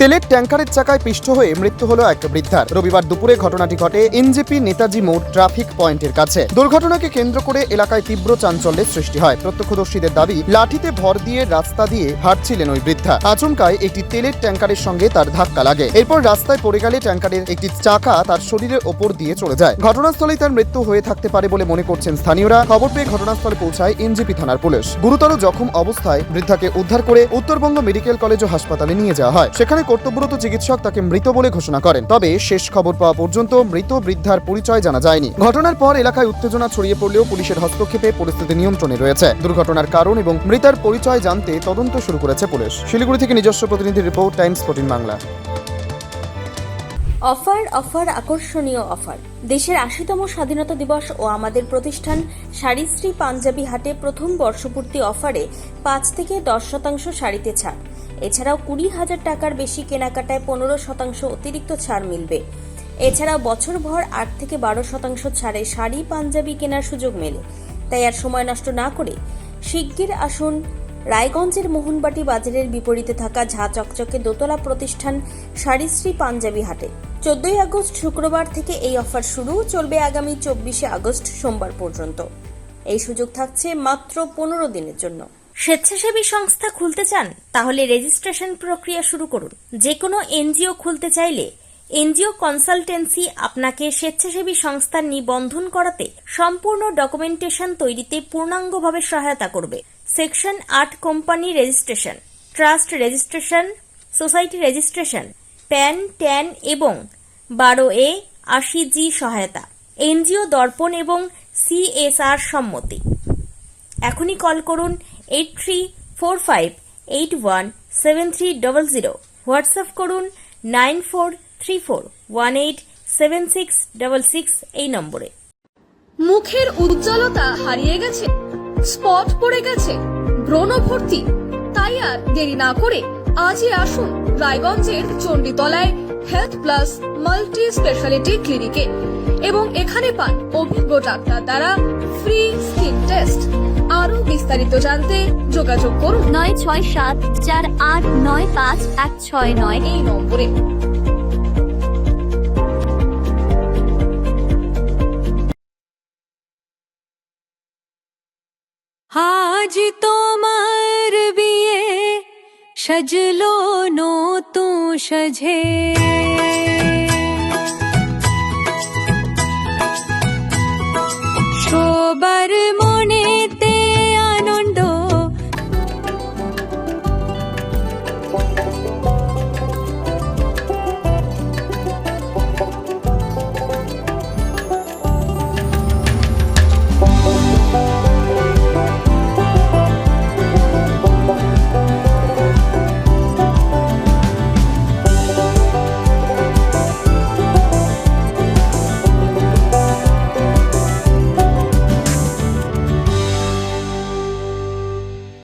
তেলের ট্যাঙ্কারের চাকায় পিষ্ট হয়ে মৃত্যু হলো এক বৃদ্ধার। রবিবার দুপুরে ঘটনাটি ঘটে এনজেপি নেতাজি মোড় ট্রাফিক পয়েন্টের কাছে। দুর্ঘটনাকে কেন্দ্র করে এলাকায় তীব্র চাঞ্চল্যের সৃষ্টি হয়। প্রত্যক্ষদর্শীদের দাবি, লাঠিতে ভর দিয়ে রাস্তা দিয়ে হাঁটছিলেন ওই বৃদ্ধা। আচমকায় একটি তেলের ট্যাঙ্কারের সঙ্গে তার ধাক্কা লাগে। এরপর রাস্তায় পড়ে গেলে ট্যাঙ্কারের একটি চাকা তার শরীরের ওপর দিয়ে চলে যায়। ঘটনাস্থলেই তার মৃত্যু হয়ে থাকতে পারে বলে মনে করছেন স্থানীয়রা। খবর পেয়ে ঘটনাস্থলে পৌঁছায় এনজেপি থানার পুলিশ। গুরুতর জখম অবস্থায় বৃদ্ধাকে উদ্ধার করে উত্তরবঙ্গ মেডিকেল কলেজ ও হাসপাতালে নিয়ে যাওয়া হয়। সেখানে কর্তব্যরত চিকিৎসক তাকে মৃত বলে ঘোষণা করেন। তবে শেষ খবর পাওয়া পর্যন্ত মৃত বৃদ্ধার পরিচয় জানা যায়নি। ঘটনার পর এলাকায় উত্তেজনা ছড়িয়ে পড়লেও পুলিশের হস্তক্ষেপে পরিস্থিতি নিয়ন্ত্রণে রয়েছে। দুর্ঘটনার কারণ এবং মৃতার পরিচয় জানতে তদন্ত শুরু করেছে পুলিশ। শিলিগুড়ি থেকে নিজস্ব প্রতিনিধি রিপোর্ট, টাইমস 14 বাংলা। অফার আকর্ষণীয় অফার। দেশের ৮০তম স্বাধীনতা দিবস ও আমাদের প্রতিষ্ঠান শাড়িশ্রী পাঞ্জাবি হাটে প্রথম বর্ষপূর্তি অফারে ৫ থেকে ১০% শাড়িতে ছাড়। এছাড়াও ২০,০০০ টাকার বেশি কেনাকাটায় ১৫% অতিরিক্ত ছাড় মিলবে। এছাড়াও বছরভর ৮ থেকে ১২% ছাড়ে শাড়ি পাঞ্জাবি কেনার সুযোগ মেলে। তাই আর সময় নষ্ট না করে শিগগির আসুন রায়গঞ্জের মোহনবাটি বাজারের বিপরীতে থাকা ঝা চকচকে দোতলা প্রতিষ্ঠান শাড়িশ্রী পাঞ্জাবি হাটে। ১৪ আগস্ট শুক্রবার থেকে এই অফার শুরু, চলবে আগামী ২৪ আগস্ট সোমবার পর্যন্ত। এই সুযোগ থাকছে মাত্র ১৫ দিনের জন্য। স্বেচ্ছাসেবী সংস্থা খুলতে চান? তাহলে রেজিস্ট্রেশন প্রক্রিয়া শুরু করুন। যে কোনো এনজিও খুলতে চাইলে এনজিও কনসালটেন্সি আপনাকে স্বেচ্ছাসেবী সংস্থার নিবন্ধন করাতে সম্পূর্ণ ডকুমেন্টেশন তৈরিতে পূর্ণাঙ্গভাবে সহায়তা করবে। Section ৮ company registration, trust registration, society registration, pan, tan এবং 12A 80G সহায়তা, এনজিও দর্পণ এবং CSR সম্মতি। এখনই কল করুন 8345817300, হোয়াটসঅ্যাপ করুন 9434187666 এই নম্বরে। মুখের উজ্জ্বলতা হারিয়ে গেছে, স্পট পড়ে গেছে, ব্রণ ভর্তি, তাই আর দেরি না করে আজই আসুন রায়গঞ্জের চণ্ডীতলায় হেলথ প্লাস মাল্টি স্পেশালিটি ক্লিনিকে এবং এখানে পান অভিজ্ঞ ডাক্তার দ্বারা ফ্রি স্কিন টেস্ট। আরো বিস্তারিত জানতে যোগাযোগ করুন 9674895169 এই নম্বরে। আজ তোমার বিয়ে, সাজলো নতুন সাজে।